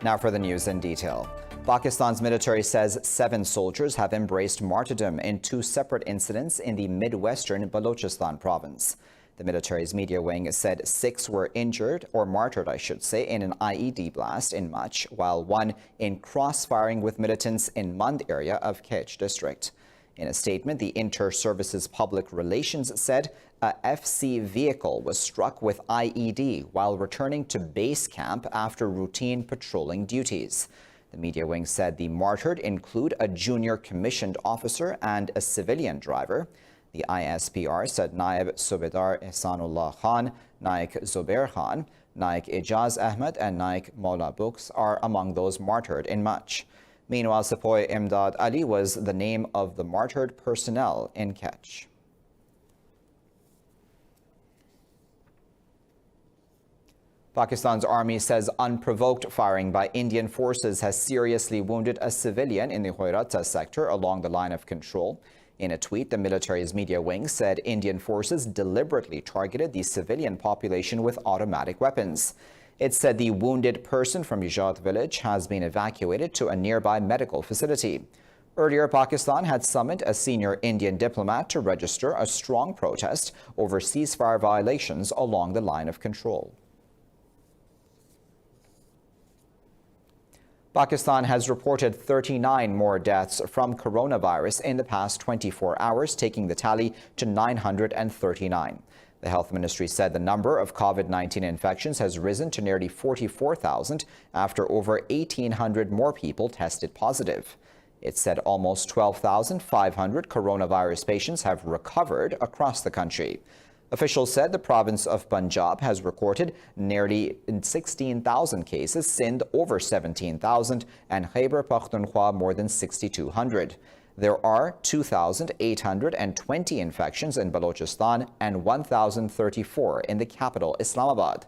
Now for the news in detail. Pakistan's military says 7 soldiers have embraced martyrdom in 2 separate incidents in the Midwestern Balochistan province. The military's media wing said 6 were injured, or martyred I should say, in an IED blast in Mach, while 1 in cross-firing with militants in Mand area of Kech district. In a statement, the Inter-Services Public Relations said a FC vehicle was struck with IED while returning to base camp after routine patrolling duties. The media wing said the martyred include a junior commissioned officer and a civilian driver. The ISPR said Naib Subedar Ihsanullah Khan, Naik Zubair Khan, Naik Ijaz Ahmed and Naik Maula Buks are among those martyred in Mach. Meanwhile, Sepoy Imdad Ali was the name of the martyred personnel in Kech. Pakistan's army says unprovoked firing by Indian forces has seriously wounded a civilian in the Hoirata sector along the line of control. In a tweet, the military's media wing said Indian forces deliberately targeted the civilian population with automatic weapons. It said the wounded person from Yajat village has been evacuated to a nearby medical facility. Earlier, Pakistan had summoned a senior Indian diplomat to register a strong protest over ceasefire violations along the line of control. Pakistan has reported 39 more deaths from coronavirus in the past 24 hours, taking the tally to 939. The Health Ministry said the number of COVID-19 infections has risen to nearly 44,000 after over 1,800 more people tested positive. It said almost 12,500 coronavirus patients have recovered across the country. Officials said the province of Punjab has recorded nearly 16,000 cases, Sindh over 17,000, and Khyber Pakhtunkhwa more than 6,200. There are 2,820 infections in Balochistan and 1,034 in the capital, Islamabad.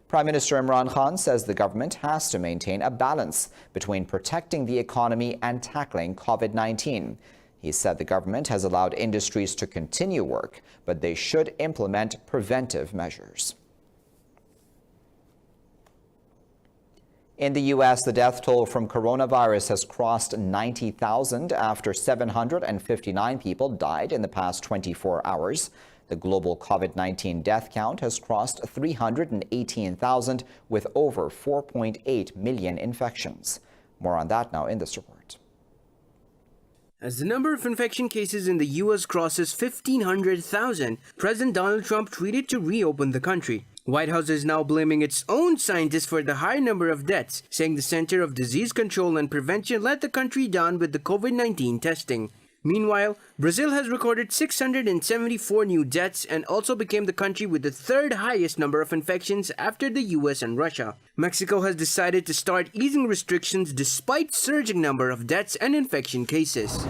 Prime Minister Imran Khan says the government has to maintain a balance between protecting the economy and tackling COVID-19. He said the government has allowed industries to continue work, but they should implement preventive measures. In the U.S., the death toll from coronavirus has crossed 90,000 after 759 people died in the past 24 hours. The global COVID-19 death count has crossed 318,000 with over 4.8 million infections. More on that now in this report. As the number of infection cases in the U.S. crosses 1,500,000, President Donald Trump tweeted to reopen the country. White House is now blaming its own scientists for the high number of deaths, saying the Center of Disease Control and Prevention let the country down with the COVID-19 testing. Meanwhile, Brazil has recorded 674 new deaths and also became the country with the 3rd highest number of infections after the US and Russia. Mexico has decided to start easing restrictions despite surging number of deaths and infection cases.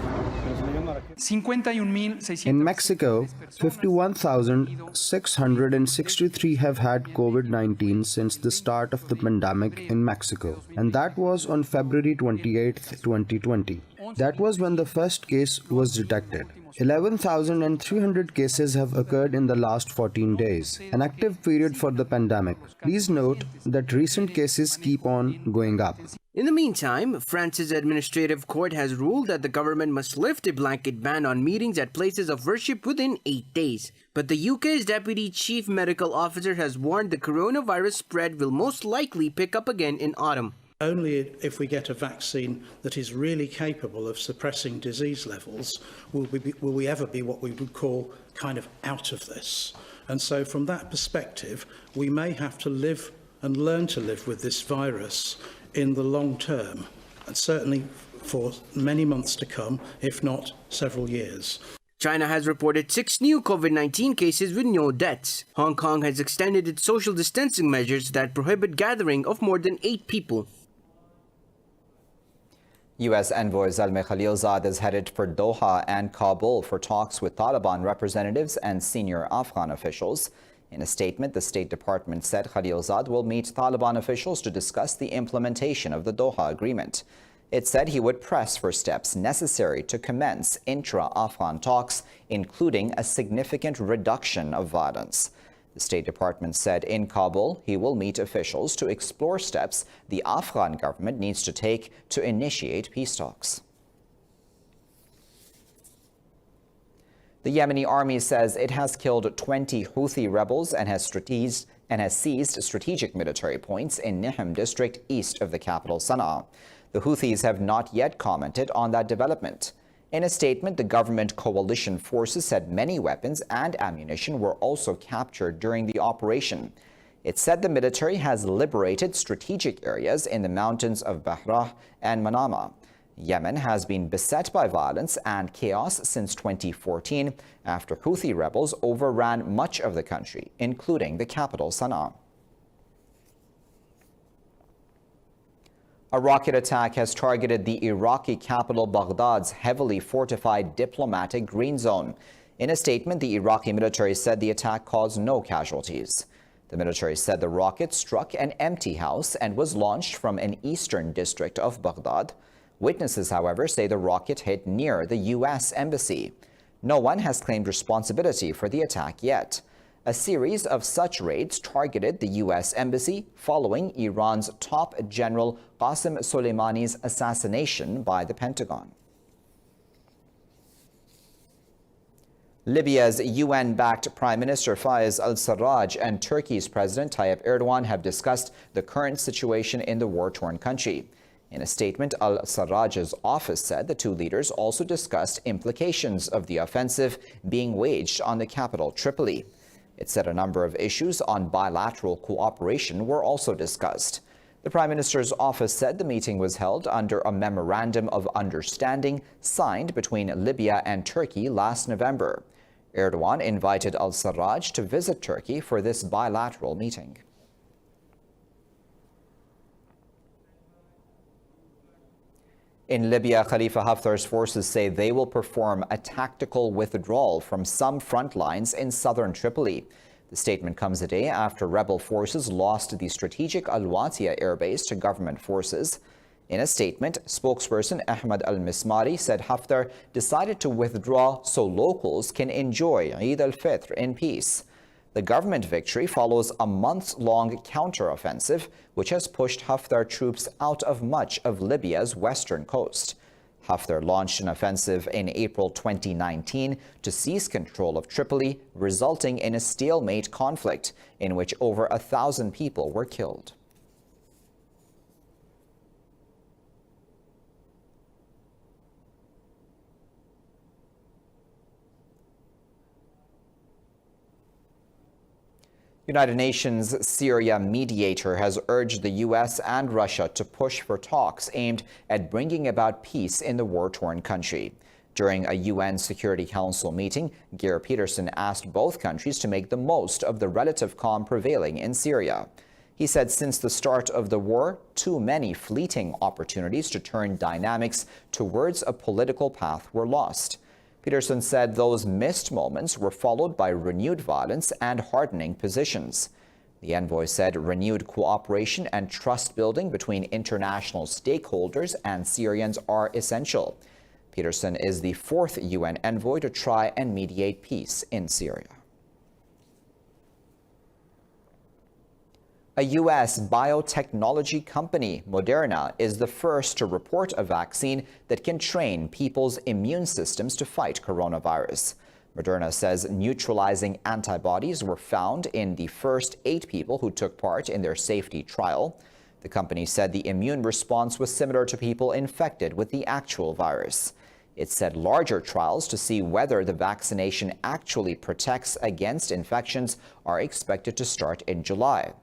In Mexico, 51,663 have had COVID-19 since the start of the pandemic in Mexico, and that was on February 28, 2020. That was when the first case was detected. 11,300 cases have occurred in the last 14 days, an active period for the pandemic. Please note that recent cases keep on going up. In the meantime, France's administrative court has ruled that the government must lift a blanket ban on meetings at places of worship within 8 days. But the UK's Deputy Chief Medical Officer has warned the coronavirus spread will most likely pick up again in autumn. Only if we get a vaccine that is really capable of suppressing disease levels will we ever be what we would call kind of out of this. And so from that perspective, we may have to live and learn to live with this virus in the long term, and certainly for many months to come, if not several years. China has reported 6 new COVID-19 cases with no deaths. Hong Kong has extended its social distancing measures that prohibit gathering of more than 8 people. U.S. envoy Zalmay Khalilzad is headed for Doha and Kabul for talks with Taliban representatives and senior Afghan officials. In a statement, the State Department said Khalilzad will meet Taliban officials to discuss the implementation of the Doha Agreement. It said he would press for steps necessary to commence intra-Afghan talks, including a significant reduction of violence. The State Department said in Kabul he will meet officials to explore steps the Afghan government needs to take to initiate peace talks. The Yemeni army says it has killed 20 Houthi rebels and has seized strategic military points in Nihm district east of the capital Sana'a. The Houthis have not yet commented on that development. In a statement, the government coalition forces said many weapons and ammunition were also captured during the operation. It said the military has liberated strategic areas in the mountains of Bahrah and Manama. Yemen has been beset by violence and chaos since 2014 after Houthi rebels overran much of the country, including the capital Sana'a. A rocket attack has targeted the Iraqi capital Baghdad's heavily fortified diplomatic green zone. In a statement, the Iraqi military said the attack caused no casualties. The military said the rocket struck an empty house and was launched from an eastern district of Baghdad. Witnesses, however, say the rocket hit near the U.S. embassy. No one has claimed responsibility for the attack yet. A series of such raids targeted the U.S. embassy following Iran's top general Qasem Soleimani's assassination by the Pentagon. Libya's UN-backed Prime Minister Fayez al-Sarraj and Turkey's President Tayyip Erdogan have discussed the current situation in the war-torn country. In a statement, al-Sarraj's office said the two leaders also discussed implications of the offensive being waged on the capital, Tripoli. It said a number of issues on bilateral cooperation were also discussed. The Prime Minister's office said the meeting was held under a memorandum of understanding signed between Libya and Turkey last November. Erdogan invited al-Sarraj to visit Turkey for this bilateral meeting. In Libya, Khalifa Haftar's forces say they will perform a tactical withdrawal from some front lines in southern Tripoli. The statement comes a day after rebel forces lost the strategic Al-Watiya airbase to government forces. In a statement, spokesperson Ahmad al-Mismari said Haftar decided to withdraw so locals can enjoy Eid al-Fitr in peace. The government victory follows a months-long counter-offensive, which has pushed Haftar troops out of much of Libya's western coast. Haftar launched an offensive in April 2019 to seize control of Tripoli, resulting in a stalemate conflict in which over 1,000 people were killed. United Nations Syria mediator has urged the U.S. and Russia to push for talks aimed at bringing about peace in the war-torn country. During a UN Security Council meeting, Geir Peterson asked both countries to make the most of the relative calm prevailing in Syria. He said since the start of the war, too many fleeting opportunities to turn dynamics towards a political path were lost. Peterson said those missed moments were followed by renewed violence and hardening positions. The envoy said renewed cooperation and trust building between international stakeholders and Syrians are essential. Peterson is the fourth UN envoy to try and mediate peace in Syria. A U.S. biotechnology company, Moderna, is the first to report a vaccine that can train people's immune systems to fight coronavirus. Moderna says neutralizing antibodies were found in the first 8 people who took part in their safety trial. The company said the immune response was similar to people infected with the actual virus. It said larger trials to see whether the vaccination actually protects against infections are expected to start in July.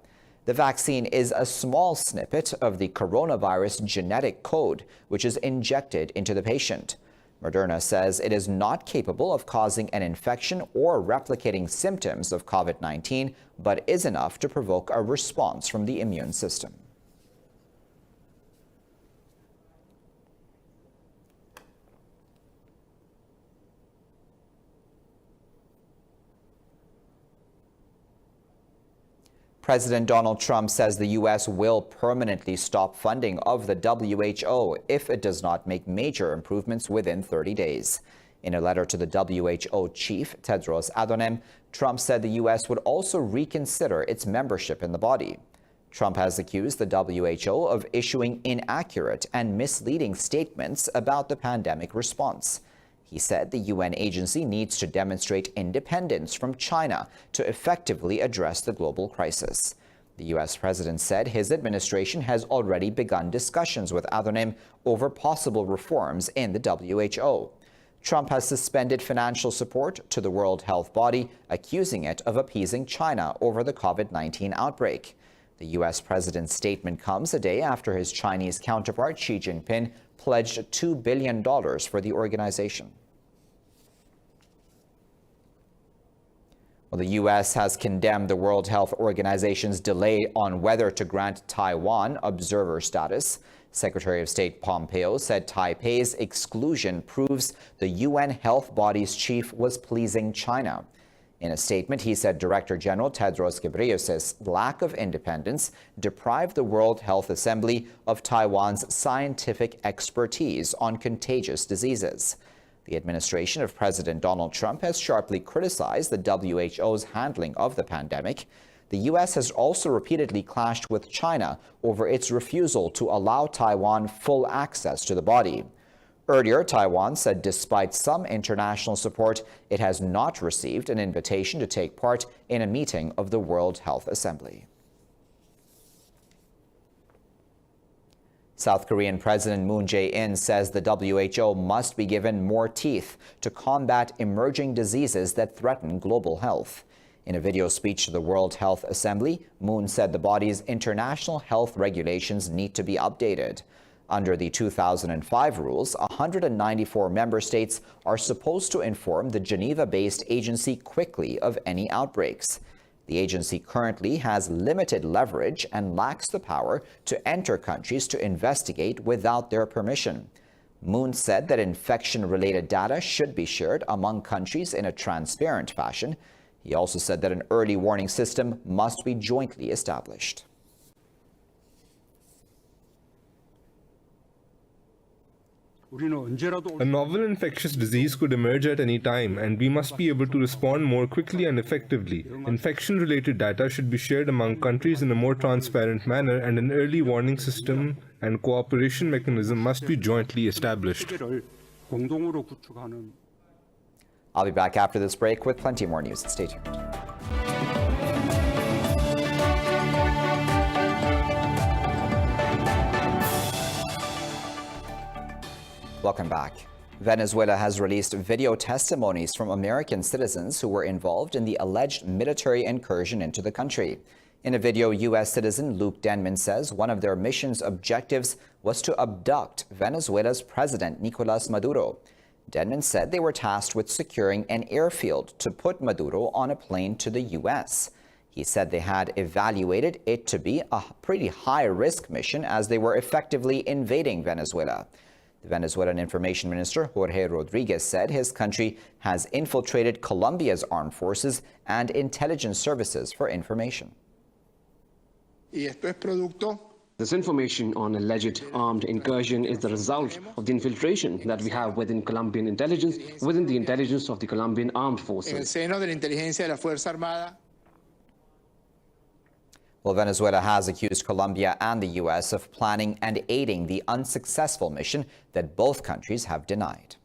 The vaccine is a small snippet of the coronavirus genetic code, which is injected into the patient. Moderna says it is not capable of causing an infection or replicating symptoms of COVID-19, but is enough to provoke a response from the immune system. President Donald Trump says the U.S. will permanently stop funding of the WHO if it does not make major improvements within 30 days. In a letter to the WHO chief, Tedros Adhanom, Trump said the U.S. would also reconsider its membership in the body. Trump has accused the WHO of issuing inaccurate and misleading statements about the pandemic response. He said the UN agency needs to demonstrate independence from China to effectively address the global crisis. The U.S. president said his administration has already begun discussions with Adhanom over possible reforms in the WHO. Trump has suspended financial support to the World Health Body, accusing it of appeasing China over the COVID-19 outbreak. The U.S. president's statement comes a day after his Chinese counterpart Xi Jinping pledged $2 billion for the organization. Well, the U.S. has condemned the World Health Organization's delay on whether to grant Taiwan observer status. Secretary of State Pompeo said Taipei's exclusion proves the UN health body's chief was pleasing China. In a statement, he said Director General Tedros Ghebreyesus' lack of independence deprived the World Health Assembly of Taiwan's scientific expertise on contagious diseases. The administration of President Donald Trump has sharply criticized the WHO's handling of the pandemic. The U.S. has also repeatedly clashed with China over its refusal to allow Taiwan full access to the body. Earlier, Taiwan said despite some international support, it has not received an invitation to take part in a meeting of the World Health Assembly. South Korean President Moon Jae-in says the WHO must be given more teeth to combat emerging diseases that threaten global health. In a video speech to the World Health Assembly, Moon said the body's international health regulations need to be updated. Under the 2005 rules, 194 member states are supposed to inform the Geneva-based agency quickly of any outbreaks. The agency currently has limited leverage and lacks the power to enter countries to investigate without their permission. Moon said that infection-related data should be shared among countries in a transparent fashion. He also said that an early warning system must be jointly established. A novel infectious disease could emerge at any time, and we must be able to respond more quickly and effectively. Infection-related data should be shared among countries in a more transparent manner, and an early warning system and cooperation mechanism must be jointly established. I'll be back after this break with plenty more news. Stay tuned. Welcome back. Venezuela has released video testimonies from American citizens who were involved in the alleged military incursion into the country. In a video, U.S. citizen Luke Denman says one of their mission's objectives was to abduct Venezuela's President Nicolas Maduro. Denman said they were tasked with securing an airfield to put Maduro on a plane to the U.S. He said they had evaluated it to be a pretty high-risk mission as they were effectively invading Venezuela. The Venezuelan Information Minister, Jorge Rodriguez, said his country has infiltrated Colombia's armed forces and intelligence services for information. This information on alleged armed incursion is the result of the infiltration that we have within Colombian intelligence, within the intelligence of the Colombian armed forces. Well, Venezuela has accused Colombia and the U.S. of planning and aiding the unsuccessful mission that both countries have denied.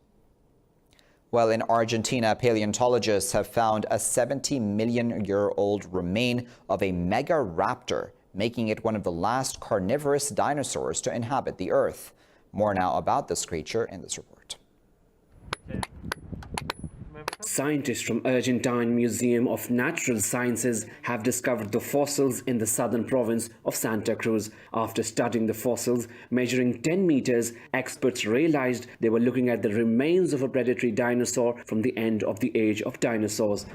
Well, in Argentina, paleontologists have found a 70-million-year-old remain of a megaraptor, making it one of the last carnivorous dinosaurs to inhabit the Earth. More now about this creature in this report. Scientists from Argentine Museum of Natural Sciences have discovered the fossils in the southern province of Santa Cruz. After studying the fossils, measuring 10 meters, experts realized they were looking at the remains of a predatory dinosaur from the end of the age of dinosaurs.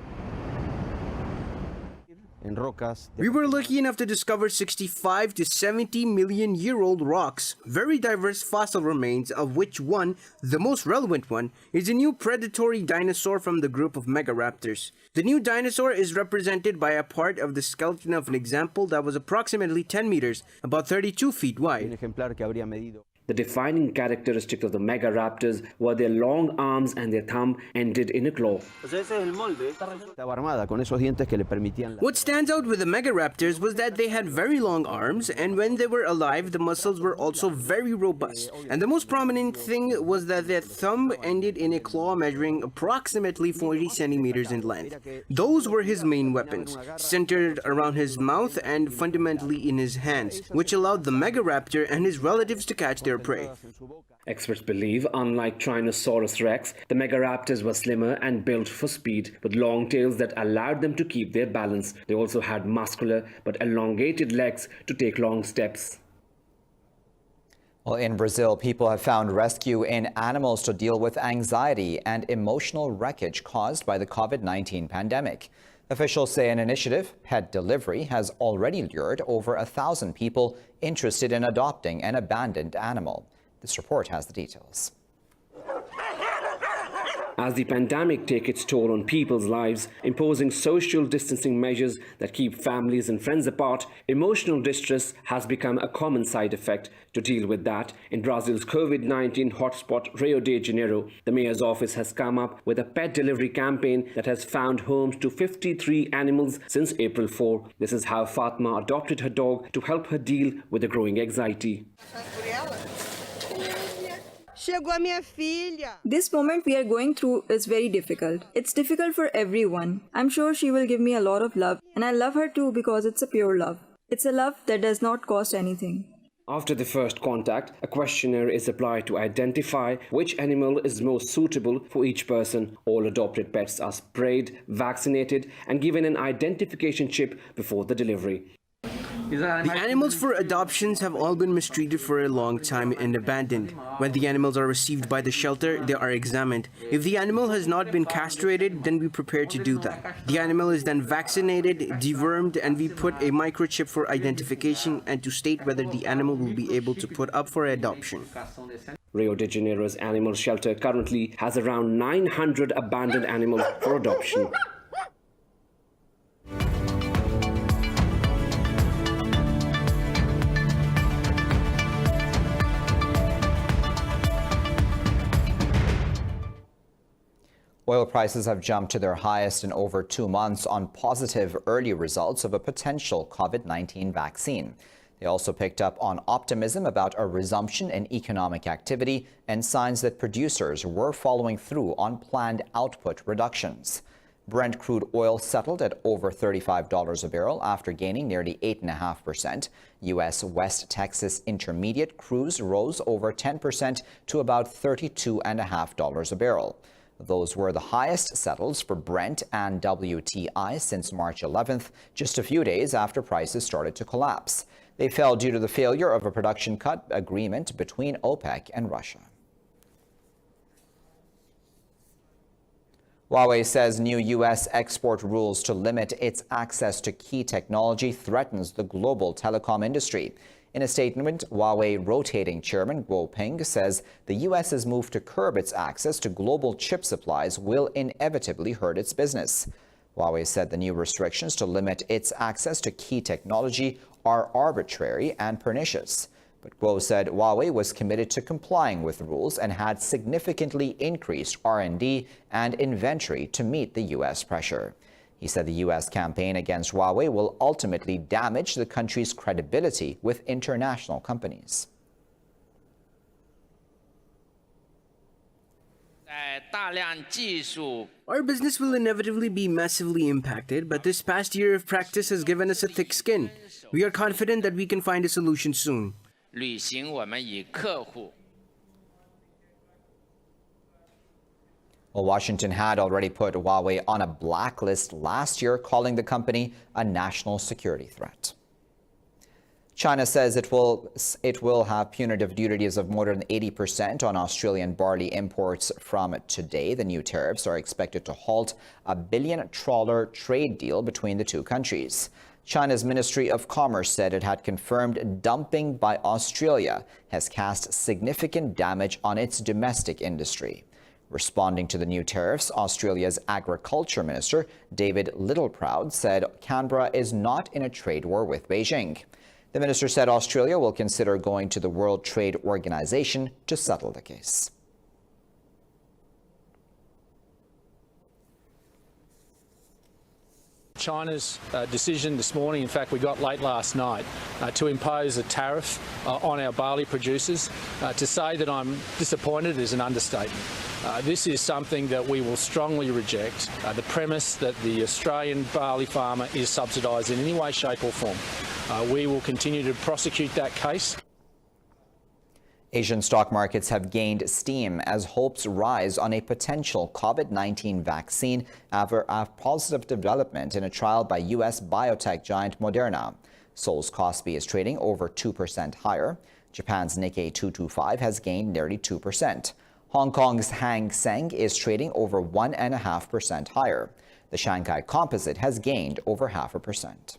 We were lucky enough to discover 65 to 70 million year old rocks, very diverse fossil remains, of which one, the most relevant one, is a new predatory dinosaur from the group of megaraptors. The new dinosaur is represented by a part of the skeleton of an example that was approximately 10 meters, about 32 feet wide. The defining characteristic of the megaraptors were their long arms and their thumb ended in a claw. What stands out with the megaraptors was that they had very long arms, and when they were alive, the muscles were also very robust. And the most prominent thing was that their thumb ended in a claw measuring approximately 40 centimeters in length. Those were his main weapons, centered around his mouth and fundamentally in his hands, which allowed the megaraptor and his relatives to catch their prey. Experts believe, unlike Tyrannosaurus rex, the megaraptors were slimmer and built for speed, with long tails that allowed them to keep their balance. They also had muscular but elongated legs to take long steps. Well, in Brazil, people have found rescue in animals to deal with anxiety and emotional wreckage caused by the COVID-19 pandemic. Officials say an initiative, Pet Delivery, has already lured over 1,000 people interested in adopting an abandoned animal. This report has the details. As the pandemic takes its toll on people's lives, imposing social distancing measures that keep families and friends apart, emotional distress has become a common side effect. To deal with that, in Brazil's COVID-19 hotspot Rio de Janeiro, the mayor's office has come up with a pet delivery campaign that has found homes to 53 animals since April 4. This is how Fatma adopted her dog to help her deal with the growing anxiety. This moment we are going through is very difficult. It's difficult for everyone. I'm sure she will give me a lot of love, and I love her too because it's a pure love. It's a love that does not cost anything. After the first contact, a questionnaire is applied to identify which animal is most suitable for each person. All adopted pets are sprayed, vaccinated, and given an identification chip before the delivery. The animals for adoptions have all been mistreated for a long time and abandoned. When the animals are received by the shelter, they are examined. If the animal has not been castrated, then we prepare to do that. The animal is then vaccinated, dewormed, and we put a microchip for identification and to state whether the animal will be able to put up for adoption. Rio de Janeiro's animal shelter currently has around 900 abandoned animals for adoption. Oil prices have jumped to their highest in over 2 months on positive early results of a potential COVID-19 vaccine. They also picked up on optimism about a resumption in economic activity and signs that producers were following through on planned output reductions. Brent crude oil settled at over $35 a barrel after gaining nearly 8.5%. U.S. West Texas Intermediate crudes rose over 10% to about $32.5 a barrel. Those were the highest settles for Brent and WTI since March 11th, just a few days after prices started to collapse. They fell due to the failure of a production cut agreement between OPEC and Russia. Huawei says new U.S. export rules to limit its access to key technology threatens the global telecom industry. In a statement, Huawei rotating chairman Guo Peng says the U.S.'s move to curb its access to global chip supplies will inevitably hurt its business. Huawei said the new restrictions to limit its access to key technology are arbitrary and pernicious. But Guo said Huawei was committed to complying with rules and had significantly increased R&D and inventory to meet the U.S. pressure. He said the U.S. campaign against Huawei will ultimately damage the country's credibility with international companies. Our business will inevitably be massively impacted, but this past year of practice has given us a thick skin. We are confident that we can find a solution soon. Well, Washington had already put Huawei on a blacklist last year, calling the company a national security threat. China says it will have punitive duties of more than 80% on Australian barley imports from today. The new tariffs are expected to halt a billion-trawler trade deal between the two countries. China's Ministry of Commerce said it had confirmed dumping by Australia has cast significant damage on its domestic industry. Responding to the new tariffs, Australia's Agriculture Minister David Littleproud said Canberra is not in a trade war with Beijing. The minister said Australia will consider going to the World Trade Organization to settle the case. China's decision this morning, in fact we got late last night, to impose a tariff on our barley producers. To say that I'm disappointed is an understatement. This is something that we will strongly reject, the premise that the Australian barley farmer is subsidised in any way, shape or form. We will continue to prosecute that case. Asian stock markets have gained steam as hopes rise on a potential COVID-19 vaccine after a positive development in a trial by U.S. biotech giant Moderna. Seoul's Kospi is trading over 2% higher. Japan's Nikkei 225 has gained nearly 2%. Hong Kong's Hang Seng is trading over 1.5% higher. The Shanghai Composite has gained over 0.5%.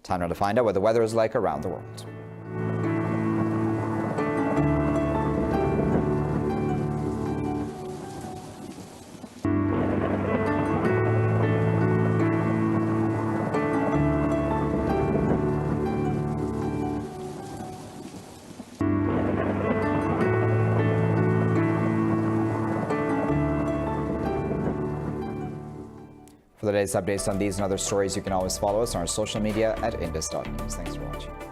Time now to find out what the weather is like around the world. For the latest updates on these and other stories, you can always follow us on our social media at Indus.News. Thanks for watching.